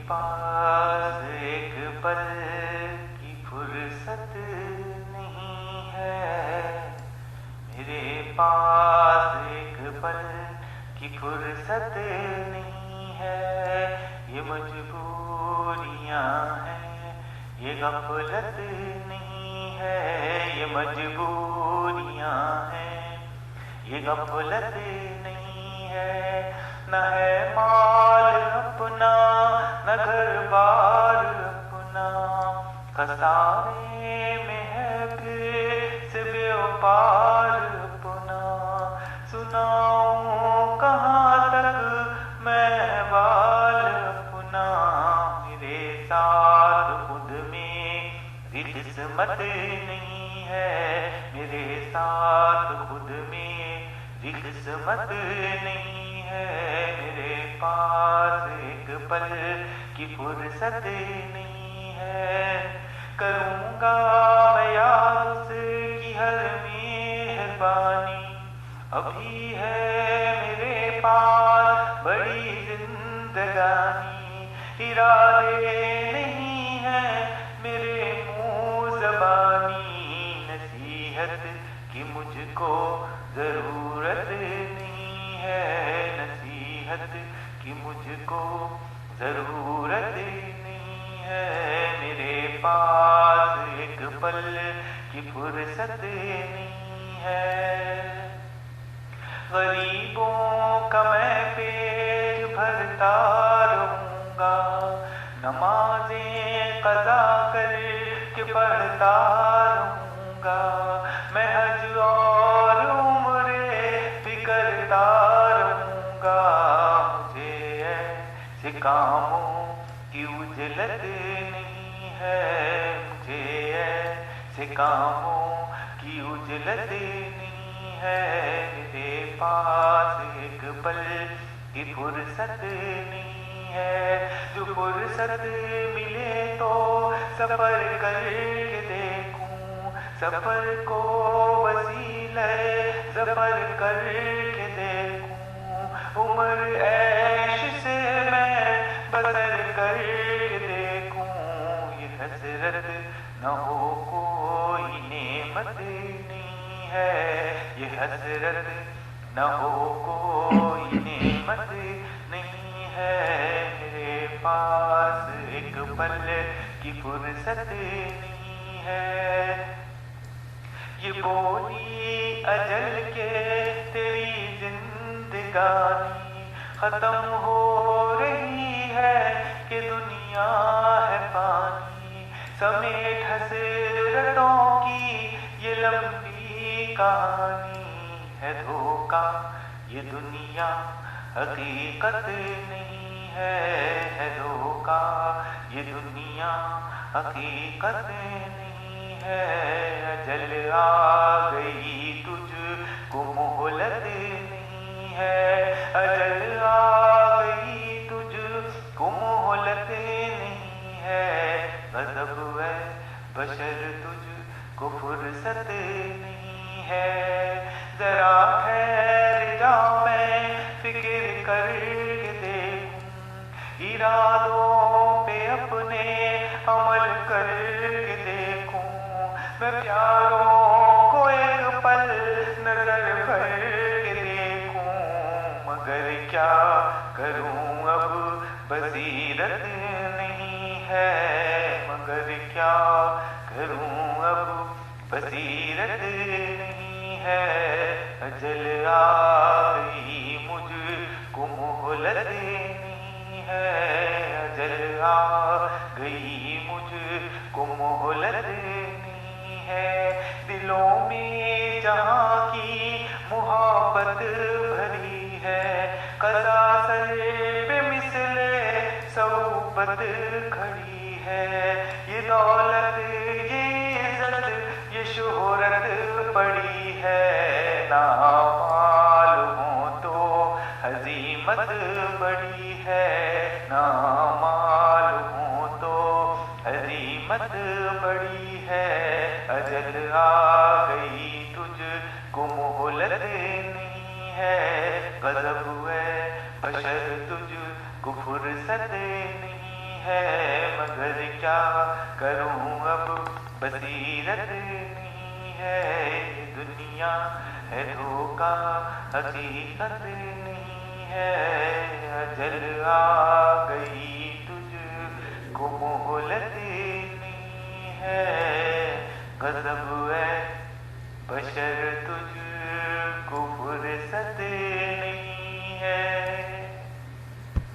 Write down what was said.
पास एक पल की फुर्सत नहीं है, मेरे पास एक पल की फुर्सत नहीं है। ये मजबूरियां हैं, ये गफलत नहीं है। ये मजबूरियां हैं, ये गफलत नहीं है। न है माल अपना, न घर बार अपना, खसारे में है फिर से व्यापार अपना। सुनाऊं कहाँ तक मैं बाल अपना, मेरे साथ खुद में भी किस्मत नहीं है। मेरे साथ खुद में भी किस्मत नहीं है। मेरे पास एक पल की फुर्सत नहीं है। करूँगा मैं याद उसकी हर मेहरबानी, अभी है मेरे पास बड़ी जिंदगानी। इरादे नहीं है मेरे मुँह ज़बानी, नसीहत की मुझको ज़रूरत नहीं है। नसीहत की मुझको ज़रूरत नहीं है। मेरे पास एक पल की फुर्सत नहीं है। गरीबों का मैं पेट भरता रहूँगा, नमाज़ें क़ज़ा करके पढ़ता रहूँगा। मैं हज और उम्रे भी करता रहूँगा। मुझे ऐसे कामों की उजलत नहीं है। मुझे ऐसे कामों की उजलत नहीं है। मेरे पास एक पल की फुर्सत नहीं है। जो फुर्सत मिले तो सफ़र करके देखूं, सफ़र को वसीले सफ़र करके देखूं। उम्र ऐश से मैं बसर करके देखूं। ये हसरत न हो कोई नेमत नहीं है। ये हसरत न हो कोई नेमत नहीं है। मेरे पास एक पल की फुर्सत नहीं है। ये बोली अजल के तेरी जिंदगानी खत्म हो रही है कि दुनिया है पानी। समेत हसरतों की ये लंबी कहानी है धोखा, ये दुनिया हकीकत नहीं है धोखा, ये दुनिया हकीकत नहीं है। अजल आ गई तुझको मोहलत नहीं है। अजल आ गई तुझको मोहलत नहीं है। गज़ब है बशर तुझको फुर्सत नहीं है। जरा ठहर जा मैं फिक्र करके देखूं, इरादों पे अपने अमल करके देखूं। मैं प्यारों को एक पल नजर भर के देखूं। मगर क्या करूं अब बसीरत नहीं है। मगर क्या करूं अब बसीरत नहीं है। अजल आ गई मुझको मोहलत नहीं है। अजल आ गई मुझको मोहलत नहीं है। दिलों में जहाँ की मोहब्बत भरी है, कदा सर पे मिसले सौबत खड़ी है। ये दौलत ये इज्जत ये शोहरत पड़ी है। ना मालूम तो हजीमत बड़ी है। ना मालूम तो हजीमत बड़ी है। अजल आ गई तुझको मोहलत नहीं है। गज़ब है बशर तुझको फुर्सत नहीं ہے مگر کیا کروں اب بصیرت نہیں ہے یہ دنیا ہے دھوکا حقیقت نہیں ہے اجل آ گئی تجھ کو مہلت نہیں ہے غضب ہے بشر تجھ